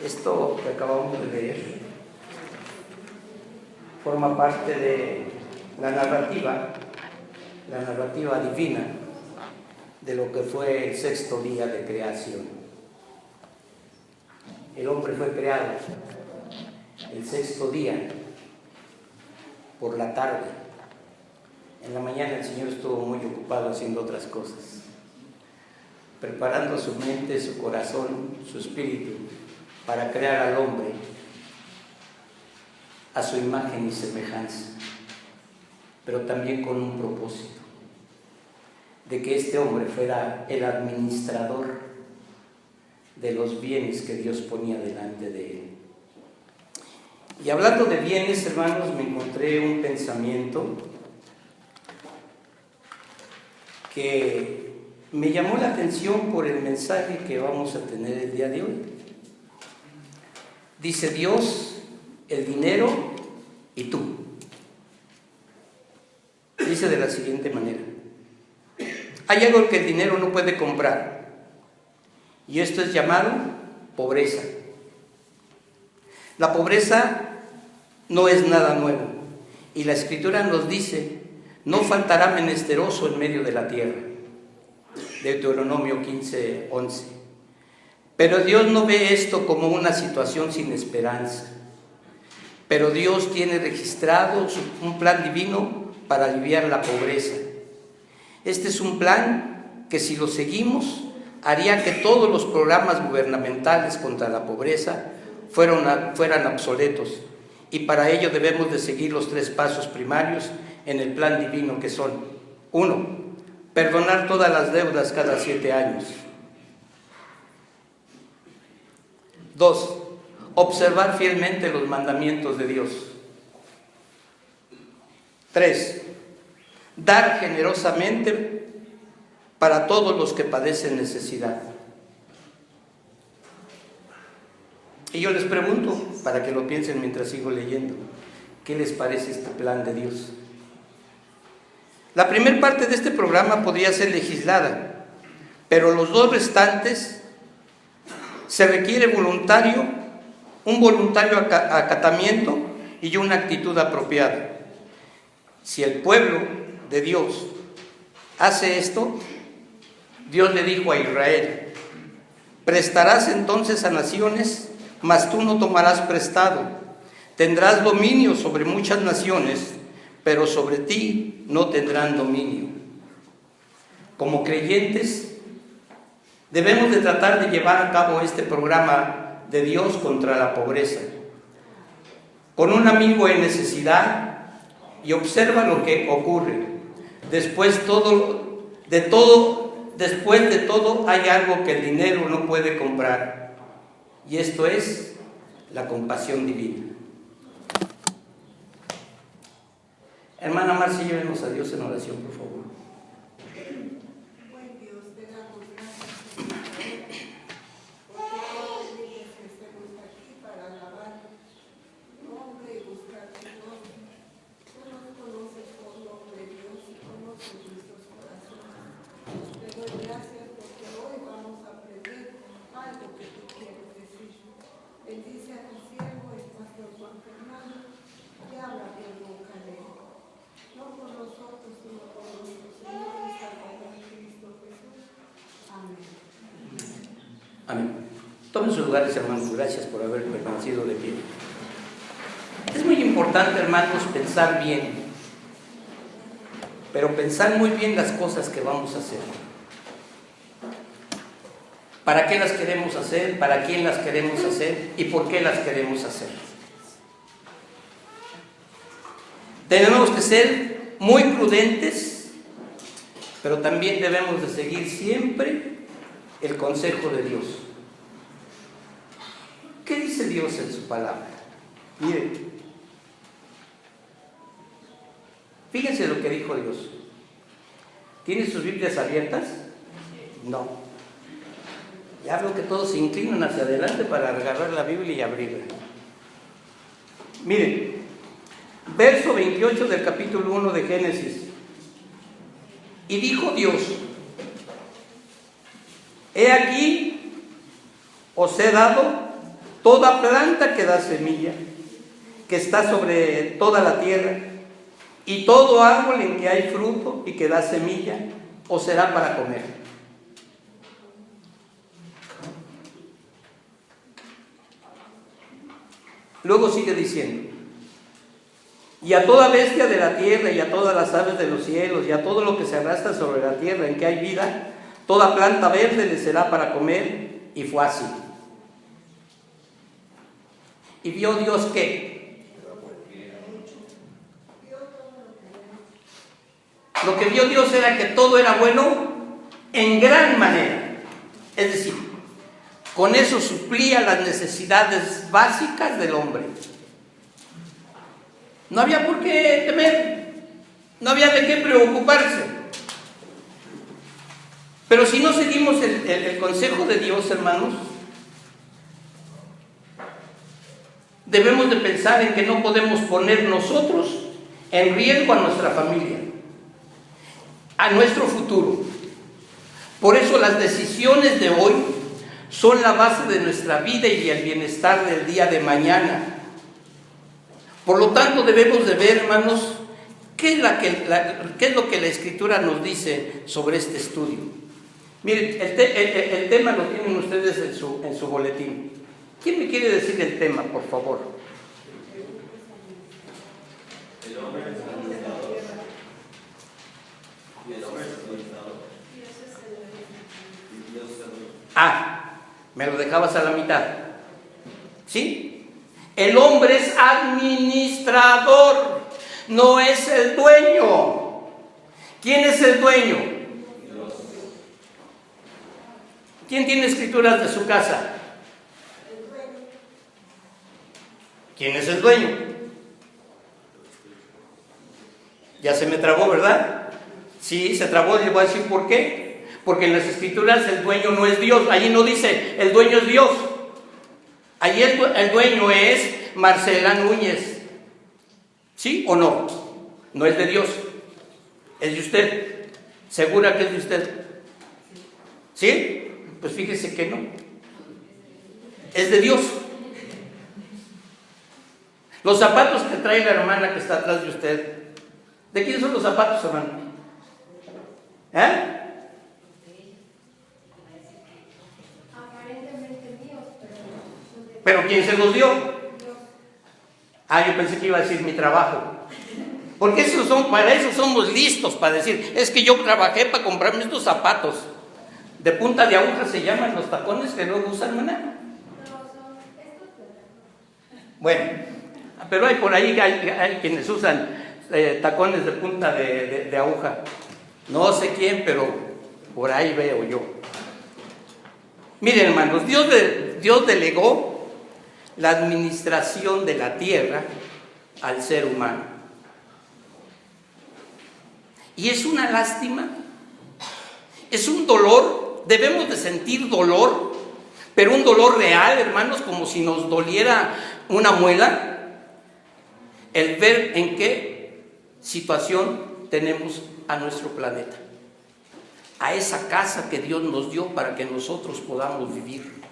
Esto que acabamos de leer forma parte de la narrativa divina de lo que fue el sexto día de creación. El hombre fue creado el sexto día por la tarde. En la mañana el Señor estuvo muy ocupado haciendo otras cosas, preparando su mente, su corazón, su espíritu para crear al hombre a su imagen y semejanza, pero también con un propósito, de que este hombre fuera el administrador de los bienes que Dios ponía delante de él. Y hablando de bienes, hermanos, me encontré un pensamiento que me llamó la atención por el mensaje que vamos a tener el día de hoy. Dice Dios, el dinero y tú. Dice de la siguiente manera: hay algo que el dinero no puede comprar, y esto es llamado pobreza. La pobreza no es nada nuevo, y la Escritura nos dice: no faltará menesteroso en medio de la tierra. Deuteronomio 15:11. Pero Dios no ve esto como una situación sin esperanza. Pero Dios tiene registrado un plan divino para aliviar la pobreza. Este es un plan que, si lo seguimos, haría que todos los programas gubernamentales contra la pobreza fueran obsoletos. Y para ello debemos de seguir los 3 pasos primarios en el plan divino, que son: 1. Perdonar todas las deudas cada 7 años. 2. Observar fielmente los mandamientos de Dios. 3. Dar generosamente para todos los que padecen necesidad. Y yo les pregunto, para que lo piensen mientras sigo leyendo, ¿qué les parece este plan de Dios? La primera parte de este programa podría ser legislada, pero los 2 restantes se requiere un voluntario acatamiento y una actitud apropiada. Si el pueblo de Dios hace esto, Dios le dijo a Israel: prestarás entonces a naciones, mas tú no tomarás prestado. Tendrás dominio sobre muchas naciones, pero sobre ti no tendrán dominio. Como creyentes, debemos de tratar de llevar a cabo este programa de Dios contra la pobreza. Con un amigo en necesidad, y observa lo que ocurre. Después de todo hay algo que el dinero no puede comprar, y esto es la compasión divina. Hermana Marcia, llévenos a Dios en oración, por favor. Amén. Tomen sus lugares, hermanos. Gracias por haber permanecido de pie. Es muy importante, hermanos, pensar bien, pero pensar muy bien las cosas que vamos a hacer. ¿Para qué las queremos hacer? ¿Para quién las queremos hacer? ¿Y por qué las queremos hacer? Tenemos que ser muy prudentes, pero también debemos de seguir siempre el consejo de Dios. ¿Qué dice Dios en su palabra? Miren, fíjense lo que dijo Dios. ¿Tienen sus Biblias abiertas? No. Ya veo que todos se inclinan hacia adelante para agarrar la Biblia y abrirla. Miren, verso 28 del capítulo 1 de Génesis. Y dijo Dios: he aquí, os he dado toda planta que da semilla, que está sobre toda la tierra, y todo árbol en que hay fruto y que da semilla, os será para comer. Luego sigue diciendo: y a toda bestia de la tierra, y a todas las aves de los cielos, y a todo lo que se arrastra sobre la tierra en que hay vida, toda planta verde le será para comer. Y fue así. ¿Y vio Dios qué? Lo que vio Dios era que todo era bueno en gran manera. Es decir, con eso suplía las necesidades básicas del hombre. No había por qué temer, no había de qué preocuparse. Pero si no seguimos el consejo de Dios, hermanos, debemos de pensar en que no podemos poner nosotros en riesgo a nuestra familia, a nuestro futuro. Por eso las decisiones de hoy son la base de nuestra vida y el bienestar del día de mañana. Por lo tanto, debemos de ver, hermanos, qué es lo que la Escritura nos dice sobre este estudio. Miren, el tema lo tienen ustedes en su boletín. ¿Quién me quiere decir el tema, por favor? El hombre es administrador. Y el hombre es administrador. Y Dios es el dueño. Me lo dejabas a la mitad. ¿Sí? El hombre es administrador, no es el dueño. ¿Quién es el dueño? Dios. ¿Quién tiene escrituras de su casa? ¿Quién es el dueño? Ya se me trabó, ¿verdad? Sí, se trabó, y le voy a decir por qué. Porque en las escrituras el dueño no es Dios. Allí no dice el dueño es Dios. Allí el dueño es Marcela Núñez. ¿Sí o no? No es de Dios. Es de usted. ¿Segura que es de usted? ¿Sí? Pues fíjese que no. Es de Dios. Los zapatos que trae la hermana que está atrás de usted, ¿de quién son los zapatos, hermano? Aparentemente míos, ¿Pero quién se los dio? Yo pensé que iba a decir mi trabajo. Porque para eso somos listos, para decir, es que yo trabajé para comprarme estos zapatos. De punta de aguja se llaman los tacones que luego usan, hermana. Bueno, pero hay por ahí hay quienes usan tacones de punta de aguja. No sé quién, pero por ahí veo yo. Miren, hermanos, Dios delegó la administración de la tierra al ser humano. Y es una lástima, es un dolor, debemos de sentir dolor, pero un dolor real, hermanos, como si nos doliera una muela, el ver en qué situación tenemos a nuestro planeta, a esa casa que Dios nos dio para que nosotros podamos vivir.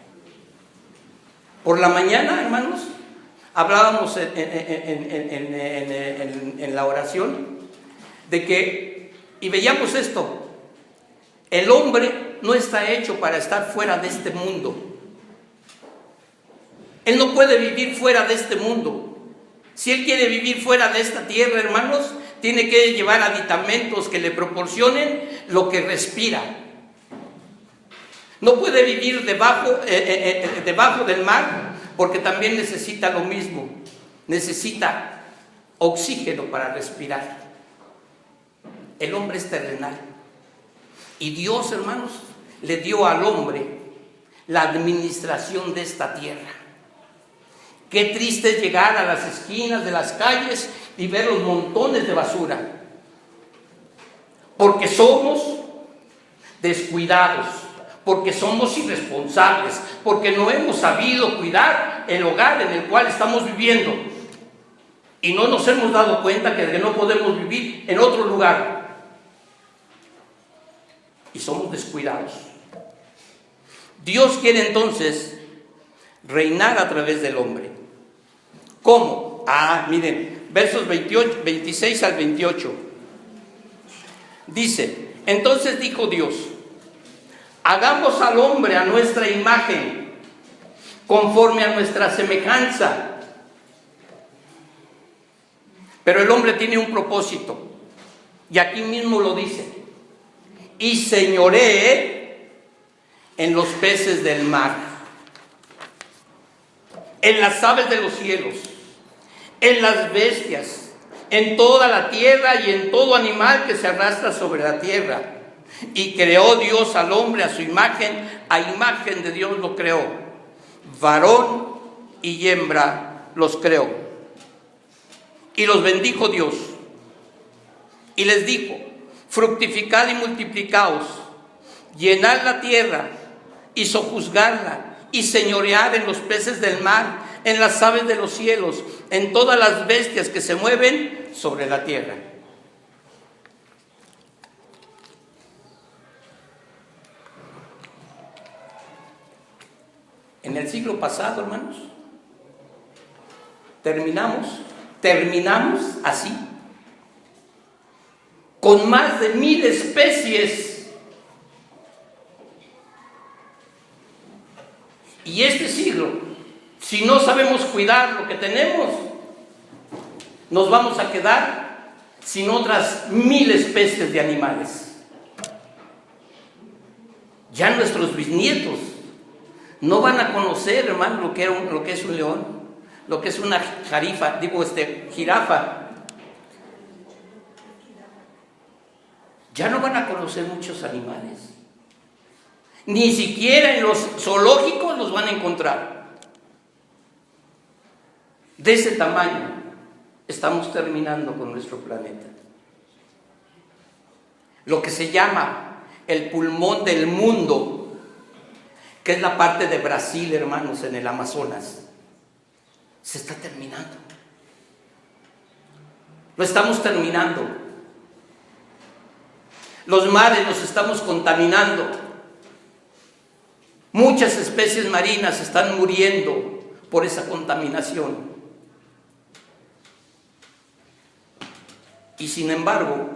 Por la mañana, hermanos, hablábamos en la oración de que, y veíamos esto, el hombre no está hecho para estar fuera de este mundo. Él no puede vivir fuera de este mundo. Si él quiere vivir fuera de esta tierra, hermanos, tiene que llevar aditamentos que le proporcionen lo que respira. No puede vivir debajo del mar, porque también necesita lo mismo. Necesita oxígeno para respirar. El hombre es terrenal. Y Dios, hermanos, le dio al hombre la administración de esta tierra. Qué triste es llegar a las esquinas de las calles y ver los montones de basura. Porque somos descuidados, porque somos irresponsables, porque no hemos sabido cuidar el hogar en el cual estamos viviendo. Y no nos hemos dado cuenta que no podemos vivir en otro lugar. Y somos descuidados. Dios quiere entonces reinar a través del hombre. ¿Cómo? Miren, versos 26 al 28. Dice: entonces dijo Dios: hagamos al hombre a nuestra imagen, conforme a nuestra semejanza. Pero el hombre tiene un propósito, y aquí mismo lo dice: y señoree en los peces del mar, en las aves de los cielos, en las bestias, en toda la tierra y en todo animal que se arrastra sobre la tierra. Y creó Dios al hombre a su imagen, a imagen de Dios lo creó, varón y hembra los creó. Y los bendijo Dios, y les dijo: fructificad y multiplicaos, llenad la tierra y sojuzgadla, y señoread en los peces del mar, en las aves de los cielos, en todas las bestias que se mueven sobre la tierra. En el siglo pasado, hermanos, terminamos así, con más de 1000 especies. Y este siglo, si no sabemos cuidar lo que tenemos, nos vamos a quedar sin otras 1000 especies de animales. Ya nuestros bisnietos no van a conocer, hermano, lo que es un león, lo que es una jirafa. Ya no van a conocer muchos animales. Ni siquiera en los zoológicos los van a encontrar. De ese tamaño estamos terminando con nuestro planeta. Lo que se llama el pulmón del mundo, que es la parte de Brasil, hermanos, en el Amazonas, se está terminando. Lo estamos terminando. Los mares los estamos contaminando. Muchas especies marinas están muriendo por esa contaminación. Y sin embargo,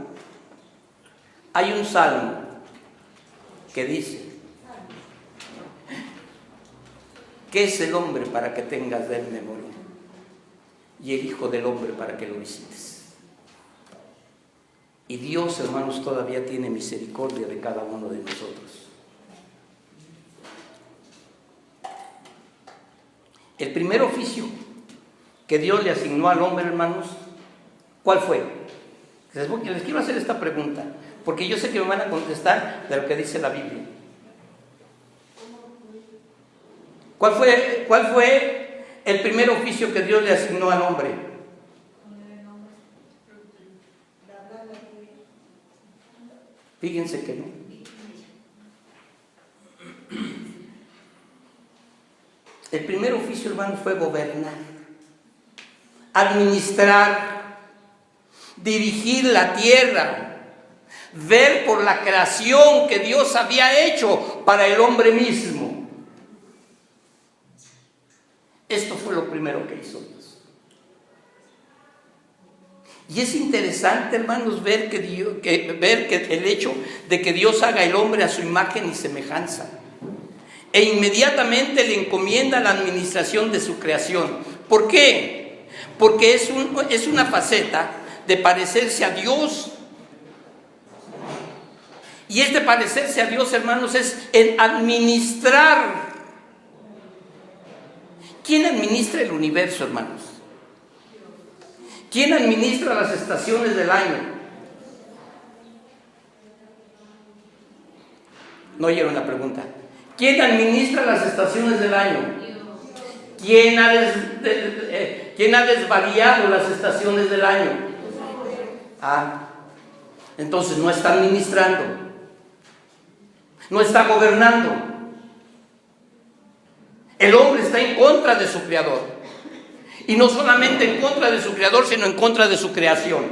hay un salmo que dice: ¿qué es el hombre para que tengas de él memoria? Y el hijo del hombre para que lo visites. Y Dios, hermanos, todavía tiene misericordia de cada uno de nosotros. El primer oficio que Dios le asignó al hombre, hermanos, ¿cuál fue? Les quiero hacer esta pregunta, porque yo sé que me van a contestar de lo que dice la Biblia. ¿Cuál fue el primer oficio que Dios le asignó al hombre? Fíjense que no. El primer oficio, hermanos, fue gobernar, administrar, dirigir la tierra, ver por la creación que Dios había hecho para el hombre mismo. Esto fue lo primero que hizo Dios. Y es interesante, hermanos, ver que el hecho de que Dios haga el hombre a su imagen y semejanza, e inmediatamente le encomienda la administración de su creación. ¿Por qué? Porque es una faceta de parecerse a Dios. Y este parecerse a Dios, hermanos, es el administrar. ¿Quién administra el universo, hermanos? ¿Quién administra las estaciones del año? No oyeron la pregunta. ¿Quién administra las estaciones del año? ¿Quién ha desvariado las estaciones del año? Entonces no está administrando, no está gobernando. El hombre está en contra de su creador. Y no solamente en contra de su creador, sino en contra de su creación.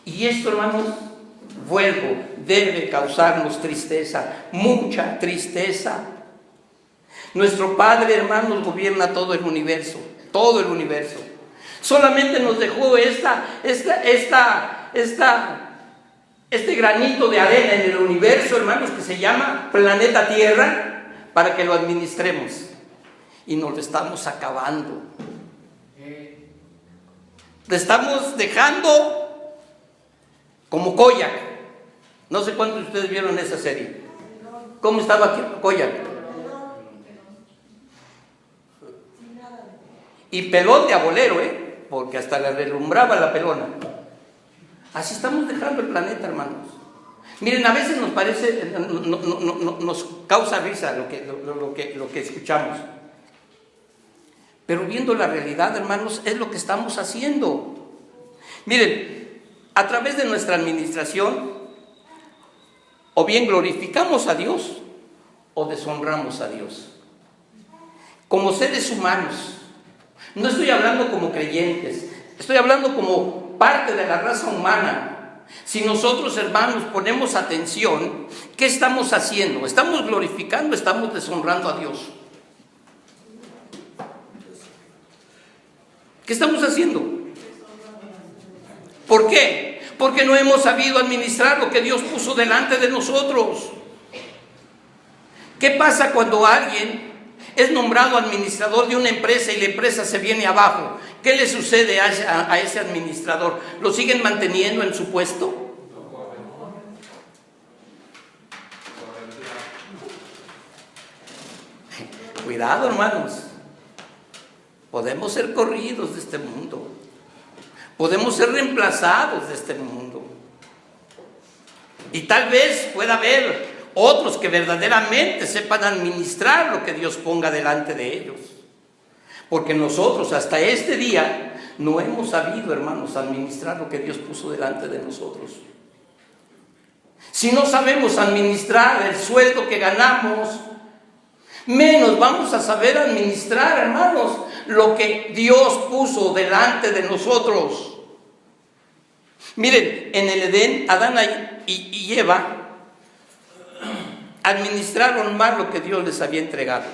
Y esto, hermanos, vuelvo, debe causarnos tristeza, mucha tristeza. Nuestro Padre, hermanos, gobierna todo el universo, todo el universo. Solamente nos dejó este granito de arena en el universo, hermanos, que se llama planeta Tierra, para que lo administremos. Y nos lo estamos acabando. Lo estamos dejando como Koyak. No sé cuántos de ustedes vieron esa serie. ¿Cómo estaba Koyak? Y pelón de abolero, porque hasta le relumbraba la pelona. Así estamos dejando el planeta, hermanos. Miren, a veces nos parece, nos causa risa lo que escuchamos. Pero viendo la realidad, hermanos, es lo que estamos haciendo. Miren, a través de nuestra administración, o bien glorificamos a Dios, o deshonramos a Dios. Como seres humanos, no estoy hablando como creyentes, estoy hablando como parte de la raza humana. Si nosotros, hermanos, ponemos atención, ¿qué estamos haciendo? ¿Estamos glorificando, estamos deshonrando a Dios? ¿Qué estamos haciendo? ¿Por qué? Porque no hemos sabido administrar lo que Dios puso delante de nosotros. ¿Qué pasa cuando alguien es nombrado administrador de una empresa y la empresa se viene abajo? ¿Qué le sucede a ese administrador? ¿Lo siguen manteniendo en su puesto? Cuidado, hermanos. Podemos ser corridos de este mundo. Podemos ser reemplazados de este mundo. Y tal vez pueda haber otros que verdaderamente sepan administrar lo que Dios ponga delante de ellos. Porque nosotros hasta este día no hemos sabido, hermanos, administrar lo que Dios puso delante de nosotros. Si no sabemos administrar el sueldo que ganamos, menos vamos a saber administrar, hermanos, lo que Dios puso delante de nosotros. Miren, en el Edén, Adán y Eva administraron mal lo que Dios les había entregado.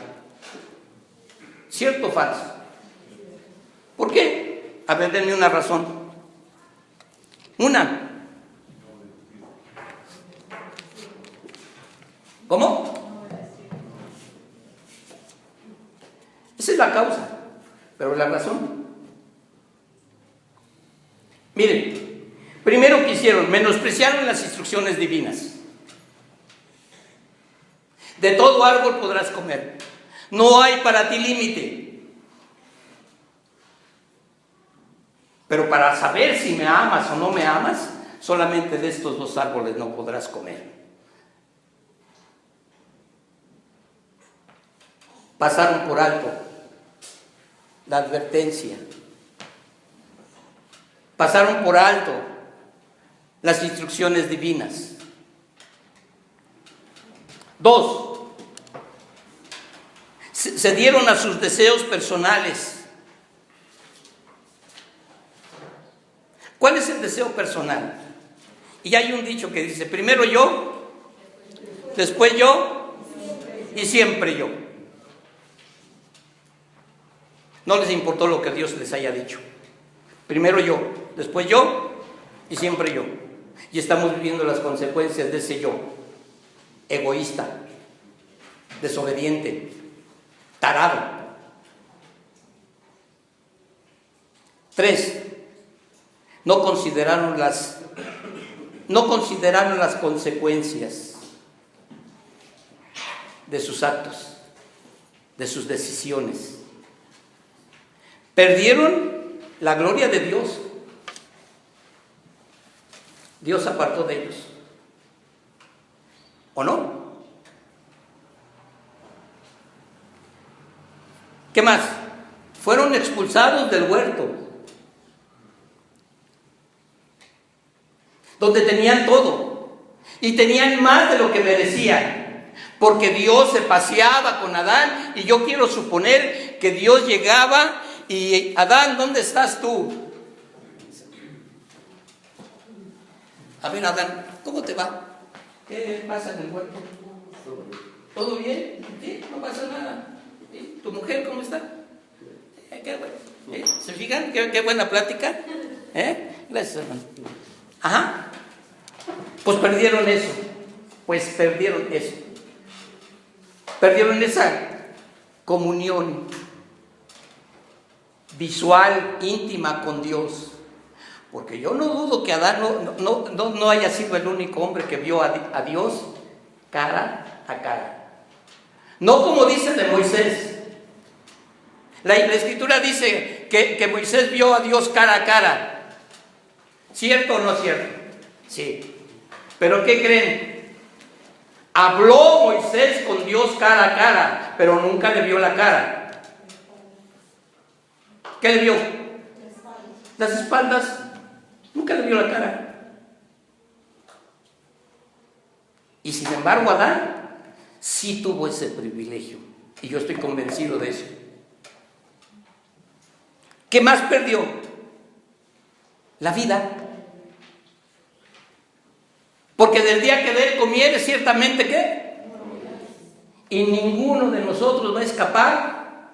¿Cierto o falso? ¿Por qué? A ver, denme una razón. Una. ¿Cómo? Esa es la causa. Pero la razón. Miren, primero que hicieron, menospreciaron las instrucciones divinas. De todo árbol podrás comer. No hay para ti límite. Pero para saber si me amas o no me amas, solamente de estos dos árboles no podrás comer. Pasaron por alto la advertencia. Pasaron por alto las instrucciones divinas. 2. Se dieron a sus deseos personales. ¿Cuál es el deseo personal? Y hay un dicho que dice, primero yo, después yo y siempre yo. No les importó lo que Dios les haya dicho. Primero yo, después yo y siempre yo. Y estamos viviendo las consecuencias de ese yo. Egoísta, desobediente, tarado. 3. No consideraron las consecuencias de sus actos, de sus decisiones. Perdieron la gloria de Dios. Dios apartó de ellos. ¿O no? ¿Qué más? Fueron expulsados del huerto, donde tenían todo y tenían más de lo que merecían, porque Dios se paseaba con Adán. Y yo quiero suponer que Dios llegaba y Adán, ¿dónde estás tú? A ver, Adán, ¿Cómo te va? ¿Qué pasa en el huerto? ¿Todo bien? Sí, no pasa nada. ¿Sí? ¿Tu mujer cómo está? Qué bueno. ¿Se fijan? Qué buena plática. Gracias, hermano. Ajá. Pues perdieron eso. Perdieron esa comunión visual, íntima con Dios. Porque yo no dudo que Adán no haya sido el único hombre que vio a Dios cara a cara. No como dice de Moisés. La Escritura dice que Moisés vio a Dios cara a cara. ¿Cierto o no cierto? Sí. ¿Pero qué creen? Habló Moisés con Dios cara a cara, pero nunca le vio la cara. ¿Qué le vio? Las espaldas. Nunca le vio la cara. Y sin embargo Adán sí tuvo ese privilegio. Y yo estoy convencido de eso. ¿Qué más perdió? La vida. Porque del día que de él comiere, ciertamente ¿qué? Y ninguno de nosotros va a escapar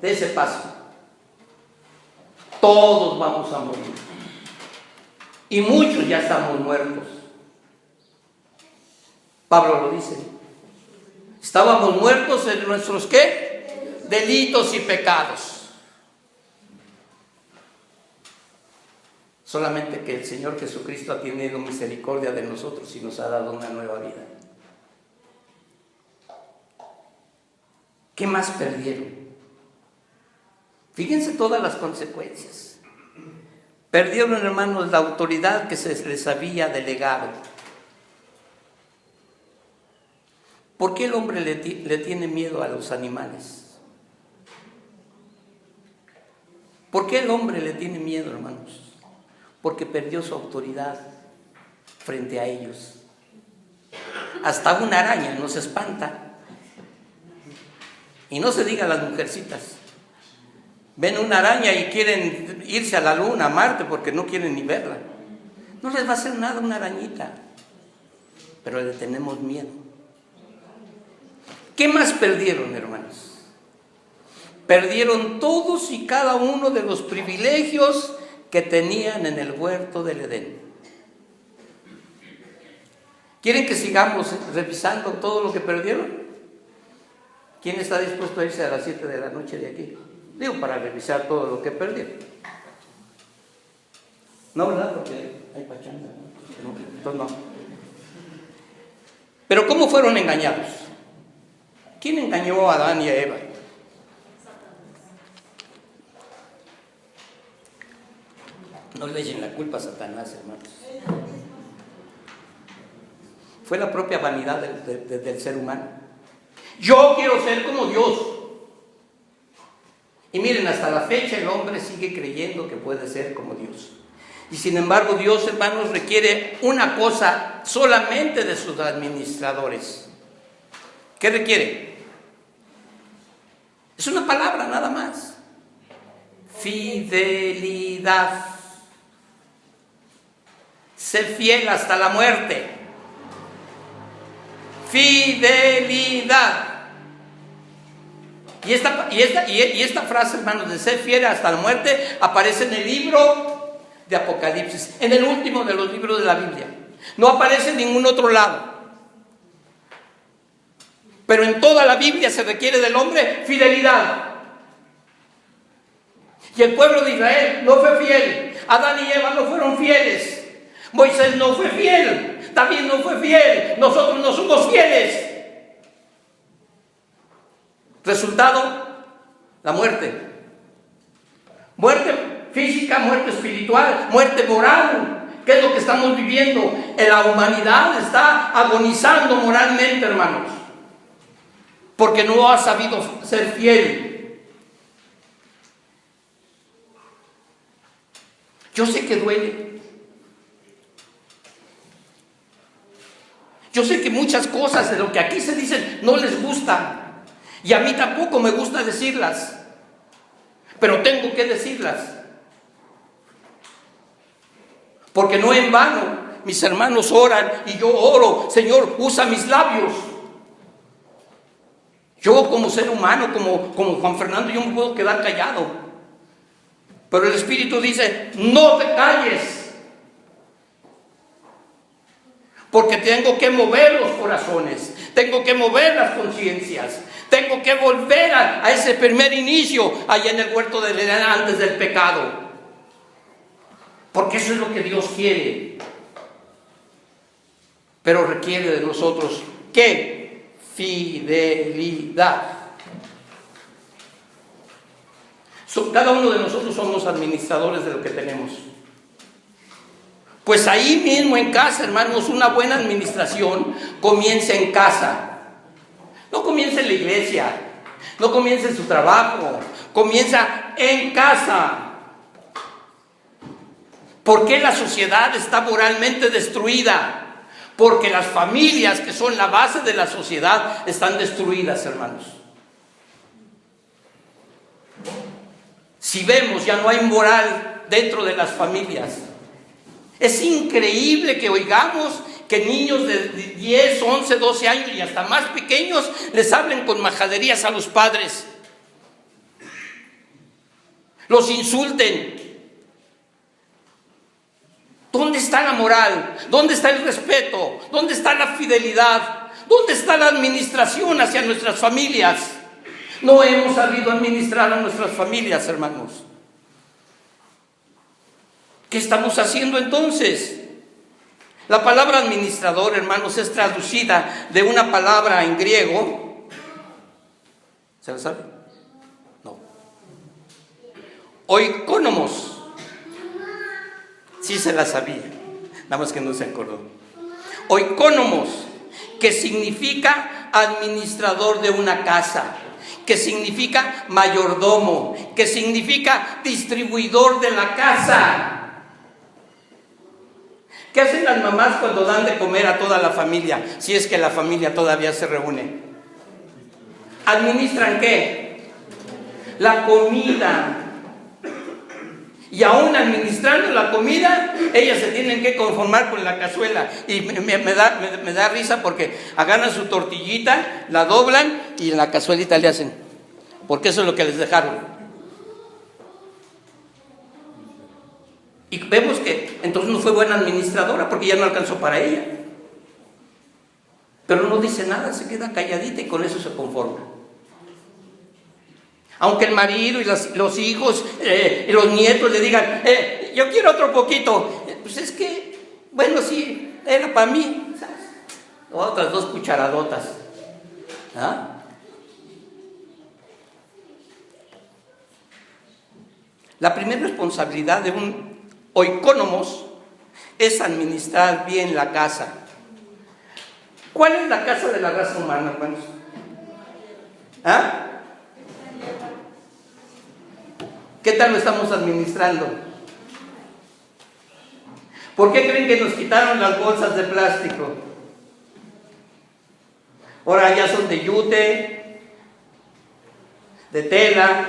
de ese paso. Todos vamos a morir. Y muchos ya estamos muertos. Pablo lo dice. Estábamos muertos en nuestros ¿qué? Delitos y pecados. Solamente que el Señor Jesucristo ha tenido misericordia de nosotros y nos ha dado una nueva vida. ¿Qué más perdieron? Fíjense todas las consecuencias. Perdieron, hermanos, la autoridad que se les había delegado. ¿Por qué el hombre le tiene miedo a los animales? ¿Por qué el hombre le tiene miedo, hermanos? Porque perdió su autoridad frente a ellos. Hasta una araña nos espanta. Y no se diga las mujercitas. Ven una araña y quieren irse a la luna, a Marte, porque no quieren ni verla. No les va a hacer nada una arañita, pero le tenemos miedo. ¿Qué más perdieron, hermanos? Perdieron todos y cada uno de los privilegios que tenían en el huerto del Edén. ¿Quieren que sigamos revisando todo lo que perdieron? ¿Quién está dispuesto a irse a las 7 de la noche de aquí? Digo, para revisar todo lo que perdieron. No, ¿verdad? Porque hay pachanga, ¿no? Entonces no. Pero ¿cómo fueron engañados? ¿Quién engañó a Adán y a Eva? No le echen la culpa a Satanás, hermanos. Fue la propia vanidad del ser humano. Yo quiero ser como Dios. Y miren, hasta la fecha el hombre sigue creyendo que puede ser como Dios. Y sin embargo Dios, hermanos, requiere una cosa solamente de sus administradores. ¿Qué requiere? Es una palabra nada más. Fidelidad. Sé fiel hasta la muerte. Fidelidad. Y esta frase, hermanos, de ser fiel hasta la muerte, aparece en el libro de Apocalipsis, en el último de los libros de la Biblia. No aparece en ningún otro lado. Pero en toda la Biblia se requiere del hombre fidelidad. Y el pueblo de Israel no fue fiel. Adán y Eva no fueron fieles. Moisés no fue fiel. David no fue fiel. Nosotros no somos fieles. Resultado, la muerte. Muerte física, muerte espiritual, muerte moral. ¿Qué es lo que estamos viviendo? La humanidad está agonizando moralmente, hermanos, porque no ha sabido ser fiel. Yo sé que duele. Yo sé que muchas cosas de lo que aquí se dicen no les gustan. Y a mí tampoco me gusta decirlas. Pero tengo que decirlas. Porque no en vano mis hermanos oran y yo oro, Señor, usa mis labios. Yo como ser humano, como Juan Fernando, yo me puedo quedar callado. Pero el Espíritu dice, no te calles. Porque tengo que mover los corazones, tengo que mover las conciencias, tengo que volver a ese primer inicio allá en el huerto del Edén antes del pecado. Porque eso es lo que Dios quiere. Pero requiere de nosotros, ¿qué? Fidelidad. Cada uno de nosotros somos administradores de lo que tenemos. Pues ahí mismo en casa, hermanos, una buena administración comienza en casa. No comienza en la iglesia, no comienza en su trabajo, comienza en casa. ¿Por qué la sociedad está moralmente destruida? Porque las familias, que son la base de la sociedad, están destruidas, hermanos. Si vemos, ya no hay moral dentro de las familias. Es increíble que oigamos que niños de 10, 11, 12 años y hasta más pequeños les hablen con majaderías a los padres. Los insulten. ¿Dónde está la moral? ¿Dónde está el respeto? ¿Dónde está la fidelidad? ¿Dónde está la administración hacia nuestras familias? No hemos sabido administrar a nuestras familias, hermanos. ¿Qué estamos haciendo entonces? La palabra administrador, hermanos, es traducida de una palabra en griego. ¿Se la sabe? No. Oikonomos. Sí se la sabía, nada más que no se acordó. Oikonomos, que significa administrador de una casa, que significa mayordomo, que significa distribuidor de la casa. ¿Qué hacen las mamás cuando dan de comer a toda la familia? Si es que la familia todavía se reúne. ¿Administran qué? La comida. Y aún administrando la comida, ellas se tienen que conformar con la cazuela. Y me da risa porque agarran su tortillita, la doblan y en la cazuelita le hacen. Porque eso es lo que les dejaron. Y vemos que entonces no fue buena administradora porque ya no alcanzó para ella. Pero no dice nada, se queda calladita y con eso se conforma. Aunque el marido y los hijos y los nietos le digan, yo quiero otro poquito. Pues es que, bueno, sí, era para mí. ¿Sabes? Otras 2 cucharadotas. ¿Ah? La primera responsabilidad de un oikonomos es administrar bien la casa. ¿Cuál es la casa de la raza humana, hermanos? ¿Ah? ¿Qué tal lo estamos administrando? ¿Por qué creen que nos quitaron las bolsas de plástico? Ahora ya son de yute, de tela.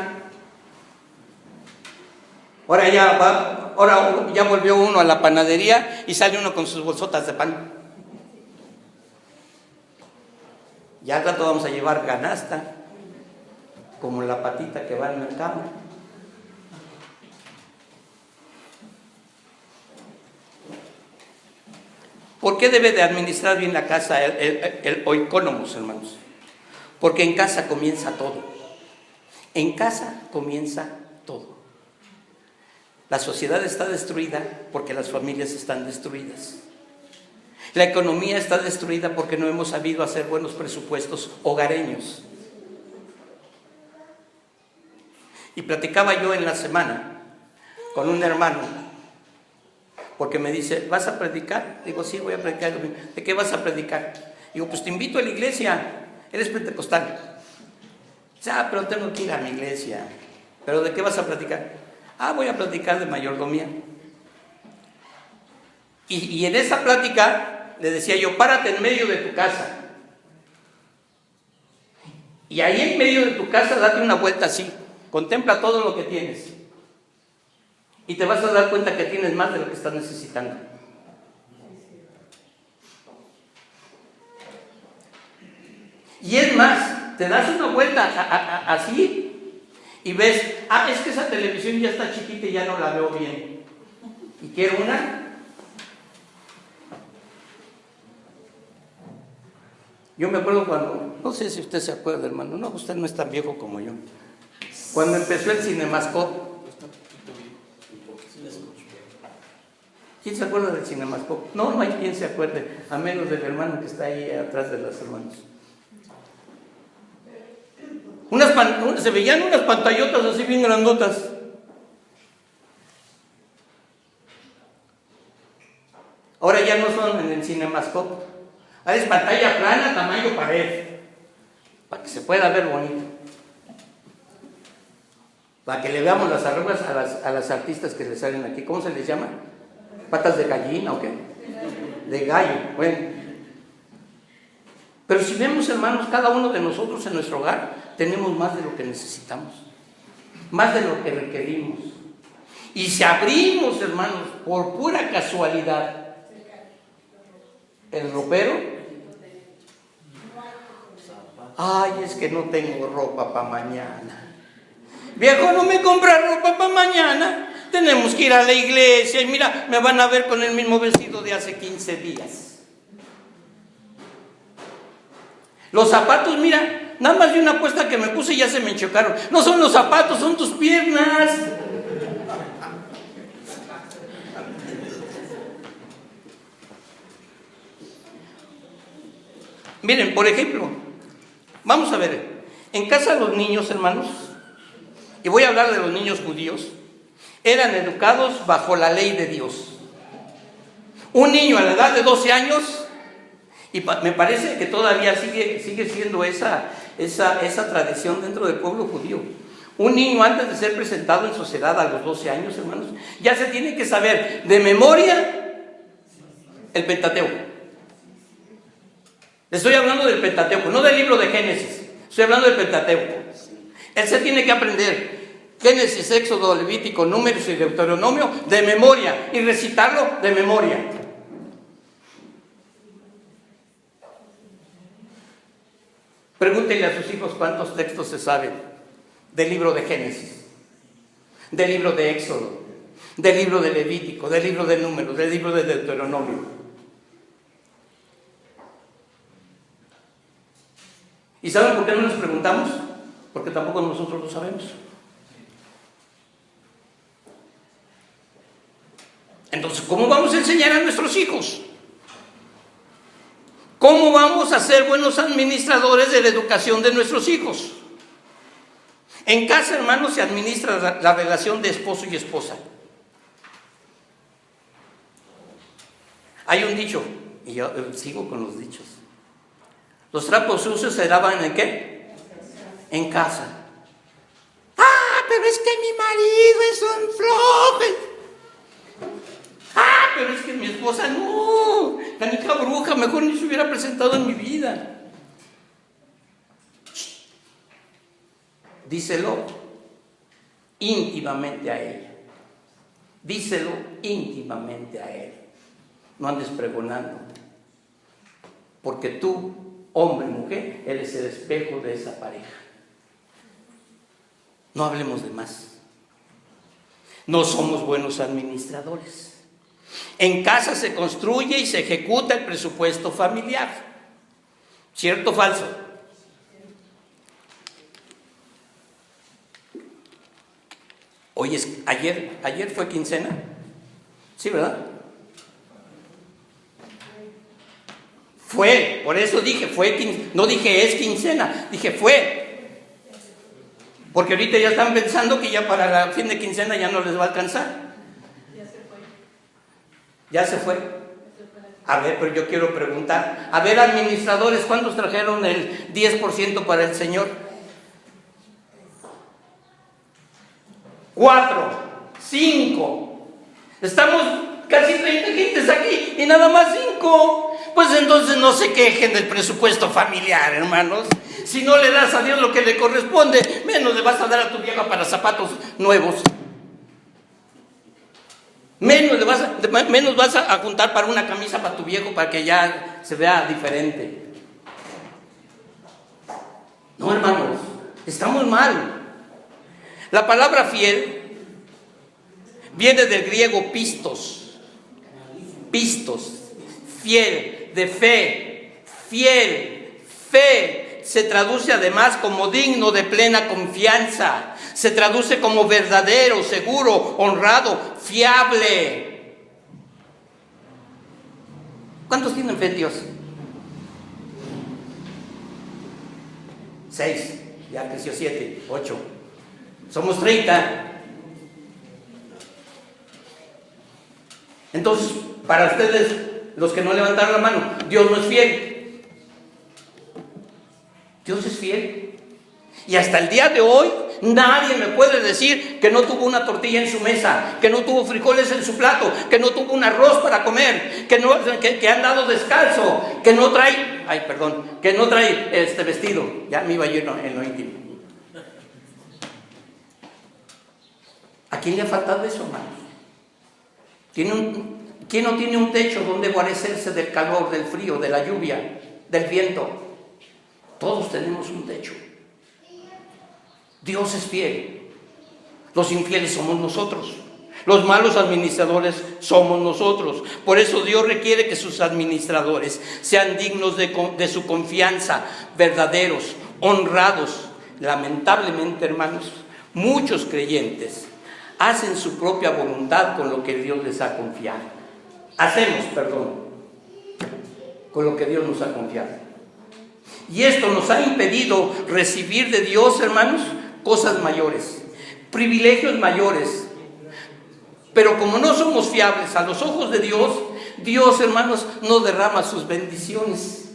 Ahora ya volvió uno a la panadería y sale uno con sus bolsotas de pan. Ya al rato vamos a llevar canasta, como la patita que va al mercado. ¿Por qué debe de administrar bien la casa el oikonomos, hermanos? Porque en casa comienza todo. En casa comienza todo. La sociedad está destruida porque las familias están destruidas. La economía está destruida porque no hemos sabido hacer buenos presupuestos hogareños. Y platicaba yo en la semana con un hermano, porque me dice, ¿vas a predicar? Digo, sí, voy a predicar. ¿De qué vas a predicar? Digo, pues te invito a la iglesia. Eres pentecostal. Dice, pero tengo que ir a mi iglesia. ¿Pero de qué vas a platicar? Voy a platicar de mayordomía. Y en esa plática le decía yo, párate en medio de tu casa. Y ahí en medio de tu casa date una vuelta así. Contempla todo lo que tienes. Y te vas a dar cuenta que tienes más de lo que estás necesitando. Y es más, te das una vuelta así y ves, es que esa televisión ya está chiquita y ya no la veo bien. ¿Y quiero una? Yo me acuerdo cuando, no sé si usted se acuerda, hermano, no, usted no es tan viejo como yo. Cuando empezó el Cinemascope. ¿Quién se acuerda del Cinemascope? No hay quien se acuerde, a menos del hermano que está ahí atrás de las hermanas. Se veían unas pantallotas así bien grandotas. Ahora ya no son en el Cinemascope. Ahora es pantalla plana, tamaño pared, para que se pueda ver bonito. Para que le veamos las arrugas a las artistas que le salen aquí. ¿Cómo se les llama? ¿Patas de gallina o qué? De gallo, bueno. Pero si vemos, hermanos, cada uno de nosotros en nuestro hogar tenemos más de lo que necesitamos, más de lo que requerimos. Y si abrimos, hermanos, por pura casualidad el ropero, es que no tengo ropa para mañana. Viejo, no me compras ropa para mañana. Tenemos que ir a la iglesia y mira, me van a ver con el mismo vestido de hace 15 días. Los zapatos, mira, nada más de una apuesta que me puse y ya se me enchocaron. No son los zapatos, son tus piernas. Miren, por ejemplo, vamos a ver, en casa los niños, hermanos, y voy a hablar de los niños judíos, eran educados bajo la ley de Dios. Un niño a la edad de 12 años, y me parece que todavía sigue siendo esa tradición dentro del pueblo judío. Un niño antes de ser presentado en sociedad a los 12 años, hermanos, ya se tiene que saber de memoria el Pentateuco. Estoy hablando del Pentateuco, no del libro de Génesis, estoy hablando del Pentateuco. Él se tiene que aprender Génesis, Éxodo, Levítico, Números y Deuteronomio de memoria y recitarlo de memoria. Pregúntenle a sus hijos cuántos textos se saben del libro de Génesis, del libro de Éxodo, del libro de Levítico, del libro de Números, del libro de Deuteronomio. ¿Y saben por qué no les preguntamos? Porque tampoco nosotros lo sabemos. Entonces, ¿cómo vamos a enseñar a nuestros hijos? ¿Cómo vamos a ser buenos administradores de la educación de nuestros hijos? En casa, hermanos, se administra la relación de esposo y esposa. Hay un dicho, y yo sigo con los dichos. Los trapos sucios se lavan ¿en qué? En casa. Pero es que mi marido es un flojo. Pero es que mi esposa no. La hija bruja, mejor ni se hubiera presentado en mi vida. Díselo íntimamente a ella. Díselo íntimamente a él. No andes pregonando. Porque tú, hombre y mujer, eres el espejo de esa pareja. No hablemos de más. No somos buenos administradores. En casa se construye y se ejecuta el presupuesto familiar. ¿Cierto o falso? Oye, ayer fue quincena. Sí, ¿verdad? Fue, por eso dije fue, no dije es quincena, dije fue. Porque ahorita ya están pensando que ya para el fin de quincena ya no les va a alcanzar. Ya se fue. A ver, pero yo quiero preguntar. A ver, administradores, ¿cuántos trajeron el 10% para el Señor? 4, 5. Estamos casi 30 gentes aquí y nada más 5. Pues entonces no se quejen del presupuesto familiar, hermanos. Si no le das a Dios lo que le corresponde, menos le vas a dar a tu vieja para zapatos nuevos. Menos vas a juntar para una camisa para tu viejo para que ya se vea diferente. No, hermanos, estamos mal. La palabra fiel viene del griego pistos. Pistos, fiel, de fe, fiel, fe. Se traduce además como digno de plena confianza. Se traduce como verdadero, seguro, honrado, fiable. ¿Cuántos tienen fe en Dios? 6, ya creció 7, 8. Somos 30. Entonces, para ustedes, los que no levantaron la mano, Dios no es fiel. Dios es fiel. Y hasta el día de hoy, nadie me puede decir que no tuvo una tortilla en su mesa, que no tuvo frijoles en su plato, que no tuvo un arroz para comer, que ha andado descalzo, que no trae, que no trae este vestido. Ya me iba yo en lo íntimo. ¿A quién le ha faltado eso, hermanos? ¿Quién no tiene un techo donde guarecerse del calor, del frío, de la lluvia, del viento? Todos tenemos un techo. Dios es fiel. Los infieles somos nosotros. Los malos administradores somos nosotros. Por eso Dios requiere que sus administradores sean dignos de su confianza, verdaderos, honrados. Lamentablemente, hermanos, muchos creyentes hacen su propia voluntad con lo que Dios les ha confiado. Con lo que Dios nos ha confiado. Y esto nos ha impedido recibir de Dios, hermanos, cosas mayores, privilegios mayores. Pero como no somos fiables a los ojos de Dios, Dios, hermanos, no derrama sus bendiciones.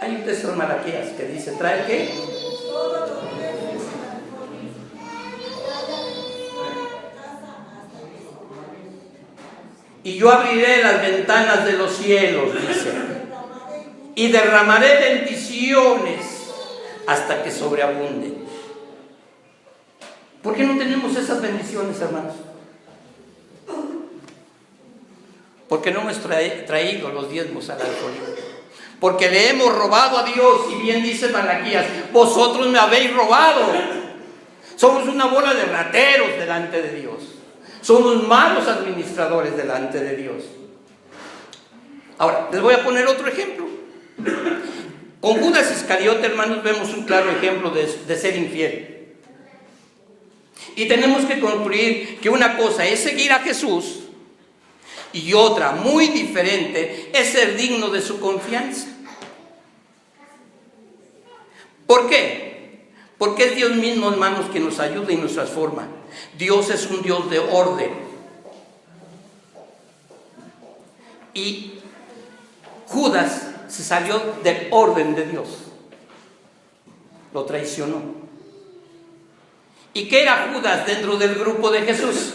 Hay un texto en Malaquías que dice, ¿trae qué? Y yo abriré las ventanas de los cielos, dice, y derramaré bendiciones hasta que sobreabunde. ¿Por qué no tenemos esas bendiciones, hermanos? Porque no hemos traído los diezmos al alfolí. Porque le hemos robado a Dios, y bien dice Malaquías, vosotros me habéis robado. Somos una bola de rateros delante de Dios. Somos malos administradores delante de Dios. Ahora, les voy a poner otro ejemplo. Con Judas Iscariote, hermanos, vemos un claro ejemplo de ser infiel. Y tenemos que concluir que una cosa es seguir a Jesús y otra, muy diferente, es ser digno de su confianza. ¿Por qué? Porque es Dios mismo, hermanos, que nos ayuda y nos transforma. Dios es un Dios de orden. Y Judas se salió del orden de Dios. Lo traicionó. ¿Y qué era Judas dentro del grupo de Jesús?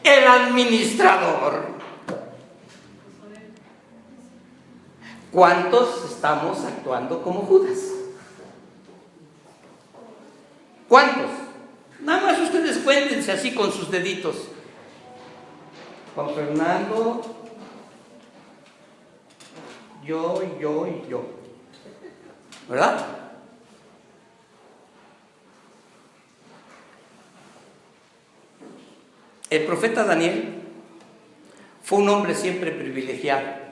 El administrador. ¿Cuántos estamos actuando como Judas? ¿Cuántos? Nada más ustedes cuéntense así con sus deditos. Juan Fernando, yo. ¿Verdad? El profeta Daniel fue un hombre siempre privilegiado.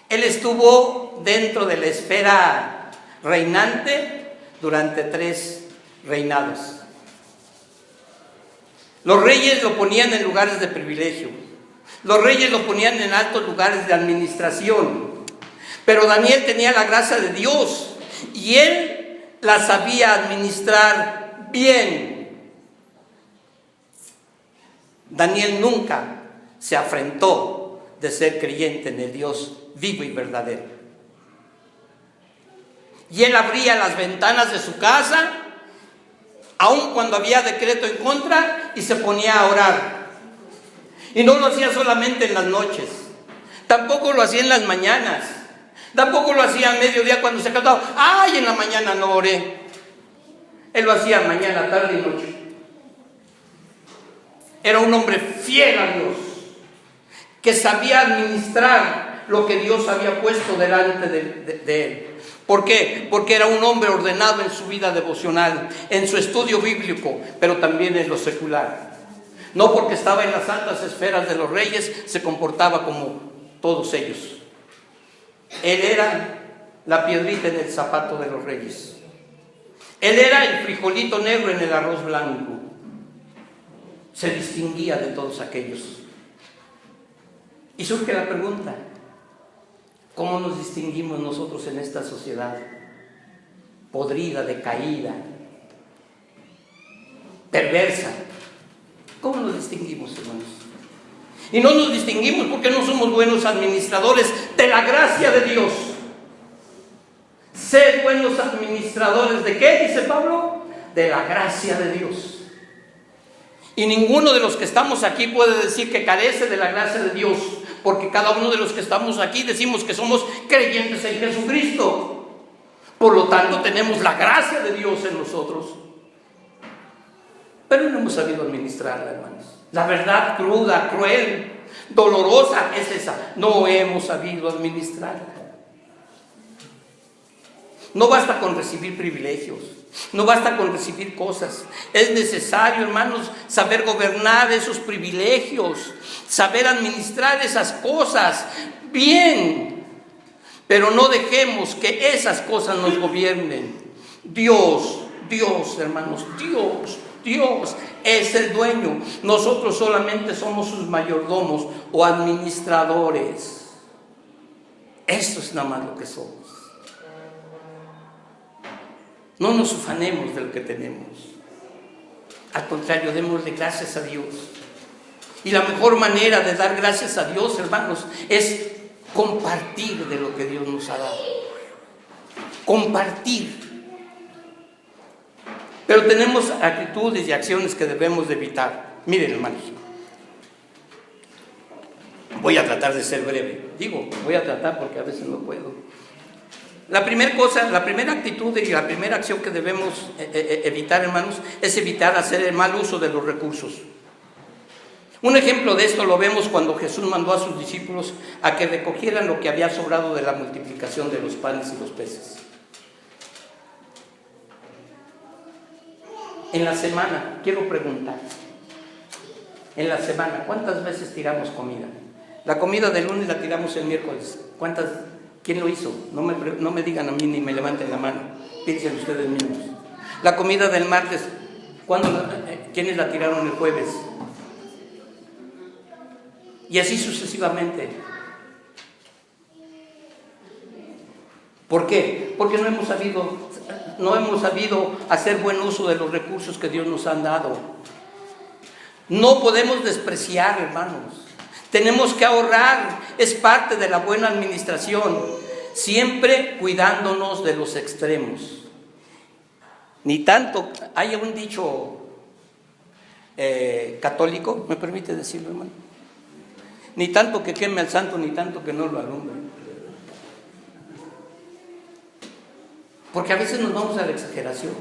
Él estuvo dentro de la esfera reinante durante 3 reinados. Los reyes lo ponían en lugares de privilegio. Los reyes lo ponían en altos lugares de administración. Pero Daniel tenía la gracia de Dios y él la sabía administrar bien. Daniel nunca se afrentó de ser creyente en el Dios vivo y verdadero. Y él abría las ventanas de su casa, aun cuando había decreto en contra, y se ponía a orar. Y no lo hacía solamente en las noches, tampoco lo hacía en las mañanas, tampoco lo hacía a mediodía cuando se acostaba. ¡Ay, en la mañana no oré! Él lo hacía mañana, tarde y noche. Era un hombre fiel a Dios. que sabía administrar lo que Dios había puesto delante de él. ¿Por qué? Porque era un hombre ordenado en su vida devocional, en su estudio bíblico, pero también en lo secular. No porque estaba en las altas esferas de los reyes, se comportaba como todos ellos. Él era la piedrita en el zapato de los reyes. Él era el frijolito negro en el arroz blanco. Se distinguía de todos aquellos. Y surge la pregunta: ¿cómo nos distinguimos nosotros en esta sociedad podrida, decaída, perversa? ¿Cómo nos distinguimos, hermanos? Y no nos distinguimos porque no somos buenos administradores de la gracia de Dios. Sed buenos administradores ¿de qué? Dice Pablo, de la gracia de Dios. Y ninguno de los que estamos aquí puede decir que carece de la gracia de Dios, porque cada uno de los que estamos aquí decimos que somos creyentes en Jesucristo. Por lo tanto, tenemos la gracia de Dios en nosotros. Pero no hemos sabido administrarla, hermanos. La verdad cruda, cruel, dolorosa es esa. No hemos sabido administrarla. No basta con recibir privilegios, no basta con recibir cosas. Es necesario, hermanos, saber gobernar esos privilegios, saber administrar esas cosas bien. Pero no dejemos que esas cosas nos gobiernen. Dios, hermanos, Dios es el dueño. Nosotros solamente somos sus mayordomos o administradores. Eso es nada más lo que somos. No nos ufanemos de lo que tenemos. Al contrario, démosle gracias a Dios. Y la mejor manera de dar gracias a Dios, hermanos, es compartir de lo que Dios nos ha dado. Compartir. Pero tenemos actitudes y acciones que debemos de evitar. Miren, hermanos, voy a tratar de ser breve. Voy a tratar porque a veces no puedo. La primera actitud y la primera acción que debemos evitar, hermanos, es evitar hacer el mal uso de los recursos. Un ejemplo de esto lo vemos cuando Jesús mandó a sus discípulos a que recogieran lo que había sobrado de la multiplicación de los panes y los peces. En la semana, quiero preguntar, en la semana, ¿cuántas veces tiramos comida? La comida del lunes la tiramos el miércoles. ¿Quién lo hizo? No me digan a mí ni me levanten la mano. Piensen ustedes mismos. La comida del martes, ¿quiénes la tiraron el jueves? Y así sucesivamente. ¿Por qué? Porque no hemos sabido hacer buen uso de los recursos que Dios nos ha dado. No podemos despreciar, hermanos. Tenemos que ahorrar, es parte de la buena administración, siempre cuidándonos de los extremos. Ni tanto, hay un dicho católico, ¿me permite decirlo, hermano? Ni tanto que queme al santo, ni tanto que no lo alumbre. Porque a veces nos vamos a la exageración.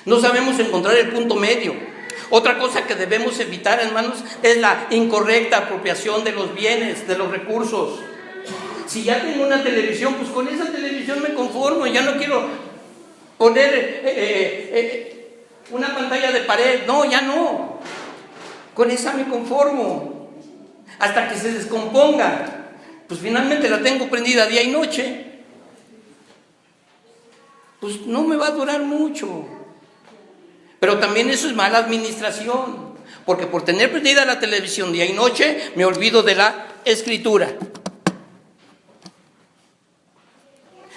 No sabemos encontrar el punto medio. Otra cosa que debemos evitar, hermanos, es la incorrecta apropiación de los bienes, de los recursos. Si ya tengo una televisión, pues con esa televisión me conformo. Ya no quiero poner una pantalla de pared. No, ya no. Con esa me conformo. Hasta que se descomponga. Pues finalmente la tengo prendida día y noche. Pues no me va a durar mucho. Pero también eso es mala administración, porque por tener prendida la televisión día y noche, me olvido de la escritura,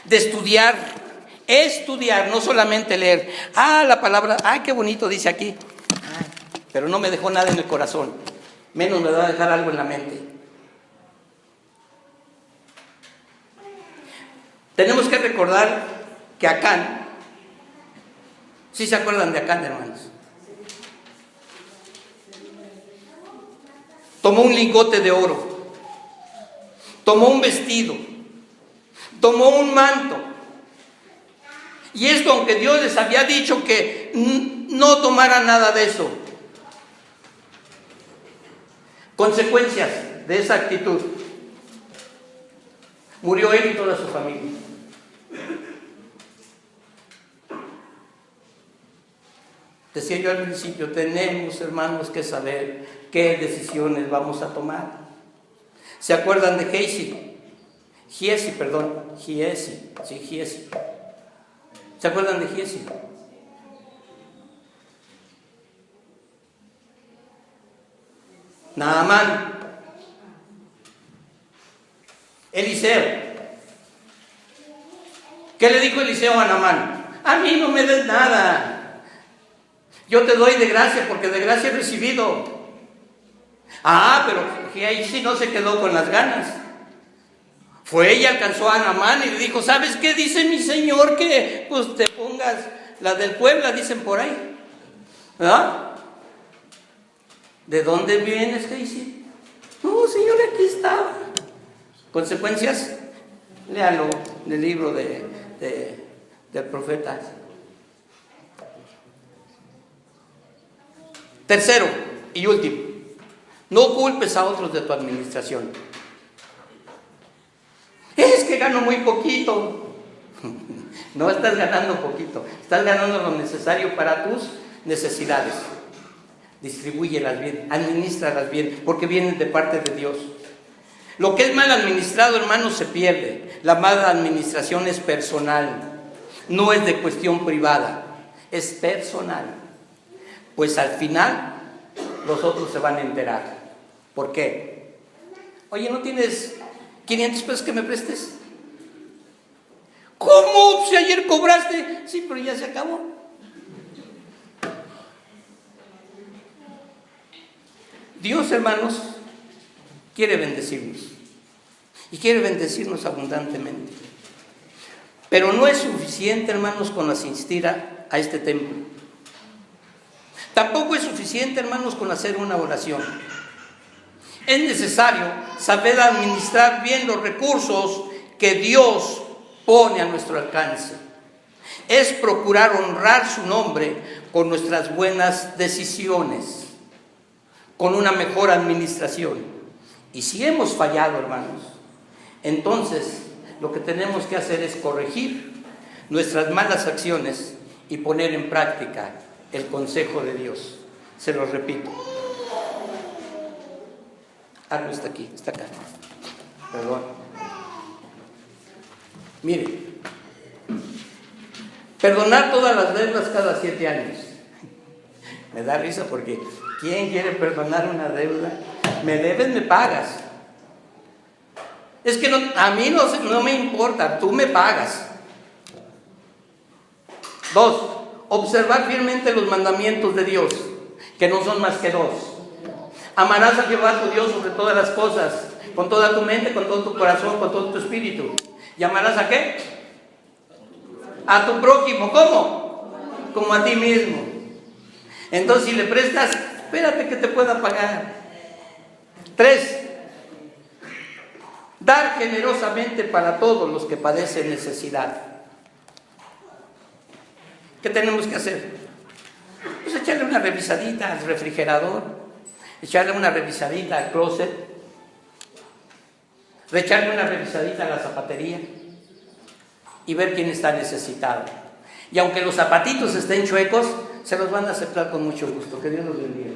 de estudiar, no solamente leer. La palabra, qué bonito dice aquí, pero no me dejó nada en el corazón, menos me va a dejar algo en la mente. Tenemos que recordar que Acán, ¿sí se acuerdan de Acán, hermanos? Tomó un lingote de oro, tomó un vestido, tomó un manto. Y esto, aunque Dios les había dicho que no tomaran nada de eso. Consecuencias, de esa actitud, murió él y toda su familia. Decía yo al principio, tenemos, hermanos, que saber qué decisiones vamos a tomar. ¿Se acuerdan de Giesi? ¿Se acuerdan de Giesi? Naamán, Eliseo. ¿Qué le dijo Eliseo a Naamán? A mí no me des nada. Yo te doy de gracia porque de gracia he recibido. Pero Giesi no se quedó con las ganas. Fue y alcanzó a Naamán y le dijo, ¿sabes qué dice mi señor? Que pues te pongas la del Puebla, dicen por ahí. ¿Verdad? ¿De dónde vienes, Giesi? No, señor, aquí estaba. ¿Consecuencias? Léalo del libro del profeta. Tercero y último, no culpes a otros de tu administración. Es que gano muy poquito. No estás ganando poquito, estás ganando lo necesario para tus necesidades. Distribúyelas bien, administralas bien, porque vienen de parte de Dios. Lo que es mal administrado, hermanos, se pierde. La mala administración es personal, no es de cuestión privada, es personal. Pues al final los otros se van a enterar. ¿Por qué? Oye, ¿no tienes 500 pesos que me prestes? ¿Cómo? Si ayer cobraste. Sí, pero ya se acabó. Dios, hermanos, quiere bendecirnos. Y quiere bendecirnos abundantemente. Pero no es suficiente, hermanos, con asistir a este templo. Tampoco es suficiente, hermanos, con hacer una oración. Es necesario saber administrar bien los recursos que Dios pone a nuestro alcance. Es procurar honrar su nombre con nuestras buenas decisiones, con una mejor administración. Y si hemos fallado, hermanos, entonces lo que tenemos que hacer es corregir nuestras malas acciones y poner en práctica el consejo de Dios. Se los repito. Algo está aquí, está acá. Perdón. Mire, perdonar todas las deudas cada 7 años. Me da risa porque ¿quién quiere perdonar una deuda? Me debes, me pagas. Es que no, a mí no me importa, tú me pagas. 2. Observar fielmente los mandamientos de Dios, que no son más que 2. Amarás a Jehová tu Dios sobre todas las cosas, con toda tu mente, con todo tu corazón, con todo tu espíritu. ¿Y amarás a qué? A tu prójimo. ¿Cómo? Como a ti mismo. Entonces, si le prestas, espérate que te pueda pagar. 3. Dar generosamente para todos los que padecen necesidad. ¿Qué tenemos que hacer? Pues echarle una revisadita al refrigerador, echarle una revisadita al closet, echarle una revisadita a la zapatería y ver quién está necesitado. Y aunque los zapatitos estén chuecos, se los van a aceptar con mucho gusto. Que Dios los bendiga.